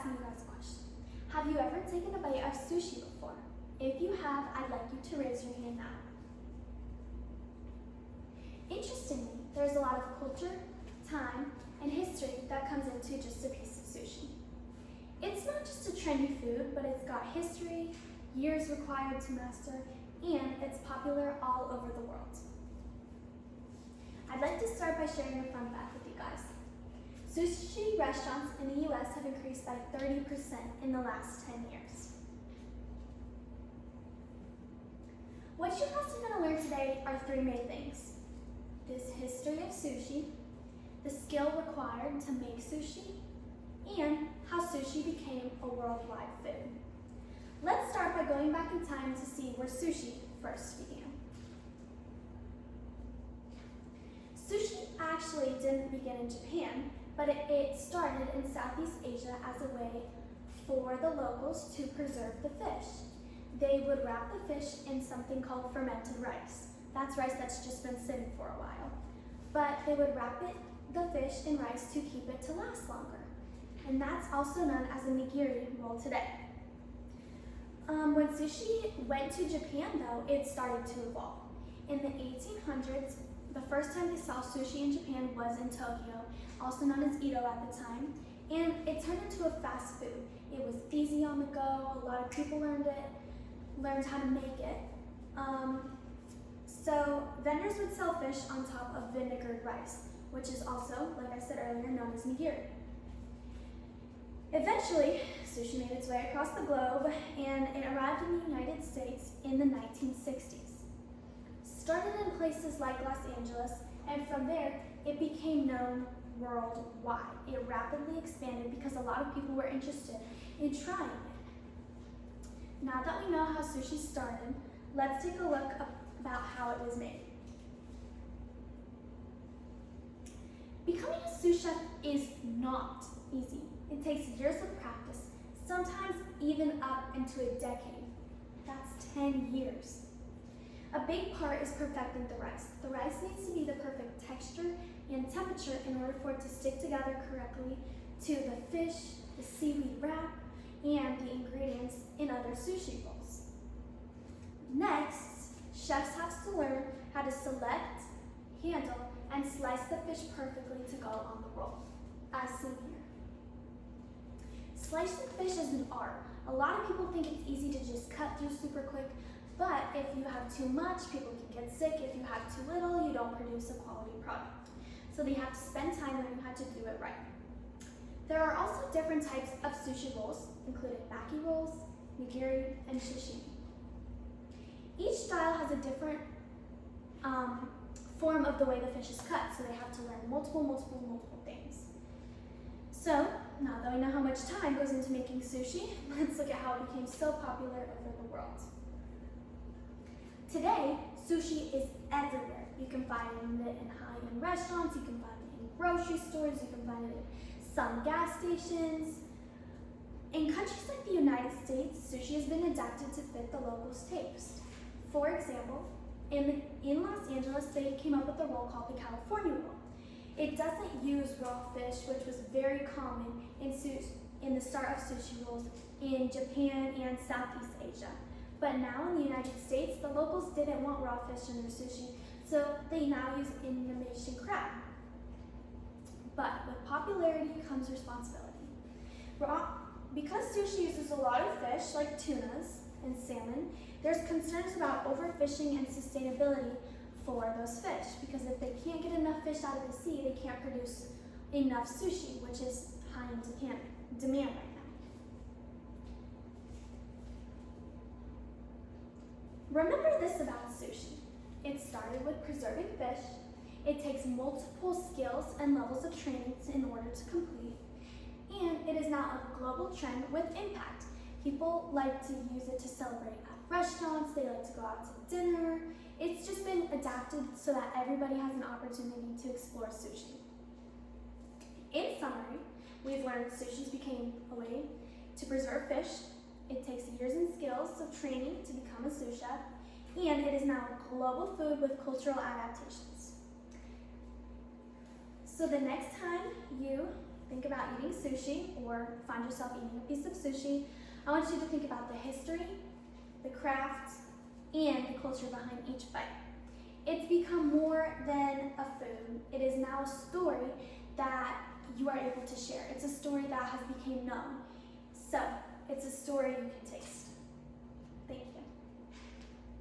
asking you guys a question. Have you ever taken a bite of sushi before? If you have, I'd like you to raise your hand now. Interestingly, there's a lot of culture, time, and history that comes into just a piece of sushi. It's not just a trendy food, but it's got history, years required to master, and it's popular all over the world. I'd like to start by sharing a fun fact with you guys. Sushi restaurants in the US have increased by 30% in the last 10 years. What you guys are going to learn today are three main things. This history of sushi, the skill required to make sushi, and how sushi became a worldwide food. Let's start by going back in time to see where sushi first began. Sushi actually didn't begin in Japan, but it started in Southeast Asia as a way for the locals to preserve the fish. They would wrap the fish in something called fermented rice. That's rice that's just been sitting for a while. But they would wrap the fish in rice to keep it to last longer. And that's also known as a nigiri roll today. When sushi went to Japan though, it started to evolve. In the 1800s, the first time they saw sushi in Japan was in Tokyo, also known as Edo at the time, and it turned into a fast food. It was easy on the go, a lot of people learned how to make it. So vendors would sell fish on top of vinegared rice, which is also, like I said earlier, known as nigiri. Eventually, sushi made its way across the globe, and it arrived in the United States in the 1960s. Started in places like Los Angeles, and from there, it became known worldwide. It rapidly expanded because a lot of people were interested in trying it. Now that we know how sushi started, let's take a look about how it was made. Becoming a sous chef is not easy. It takes years of practice, sometimes even up into a decade. That's 10 years. A big part is perfecting the rice. The rice needs to be the perfect texture and temperature in order for it to stick together correctly to the fish, the seaweed wrap, and the ingredients in other sushi rolls. Next, chefs have to learn how to select, handle, and slice the fish perfectly to go on the roll, as seen here. Slicing fish is an art. A lot of people think it's easy to just cut through super quick, but if you have too much, people can get sick. If you have too little, you don't produce a quality product. So they have to spend time learning how to do it right. There are also different types of sushi rolls, including maki rolls, nigiri, and sashimi. Each style has a different form of the way the fish is cut, so they have to learn multiple things. So, now that we know how much time goes into making sushi, let's look at how it became so popular over the world. Today, sushi is everywhere. You can find it in high-end restaurants, you can find it in grocery stores, you can find it in some gas stations. In countries like the United States, sushi has been adapted to fit the locals' taste. For example, in Los Angeles, they came up with a roll called the California roll. It doesn't use raw fish, which was very common in the start of sushi rolls in Japan and Southeast Asia. But now in the United States, the locals didn't want raw fish in their sushi, so they now use Indonesian crab. But with popularity comes responsibility. Because sushi uses a lot of fish, like tunas and salmon, there's concerns about overfishing and sustainability for those fish, because if they can't get enough fish out of the sea, they can't produce enough sushi, which is high in demand right now. Remember this about sushi. It started with preserving fish. It takes multiple skills and levels of training in order to complete, and it is now a global trend with impact. People like to use it to celebrate at restaurants, they like to go out to dinner. It's just been adapted so that everybody has an opportunity to explore sushi. In summary, we've learned sushi became a way to preserve fish. It takes years and skills of training to become a sous chef, and it is now a global food with cultural adaptations. So the next time you think about eating sushi or find yourself eating a piece of sushi, I want you to think about the history, the craft, and the culture behind each bite. It's become more than a food. It is now a story that you are able to share. It's a story that has become known. So, it's a story you can taste. Thank you.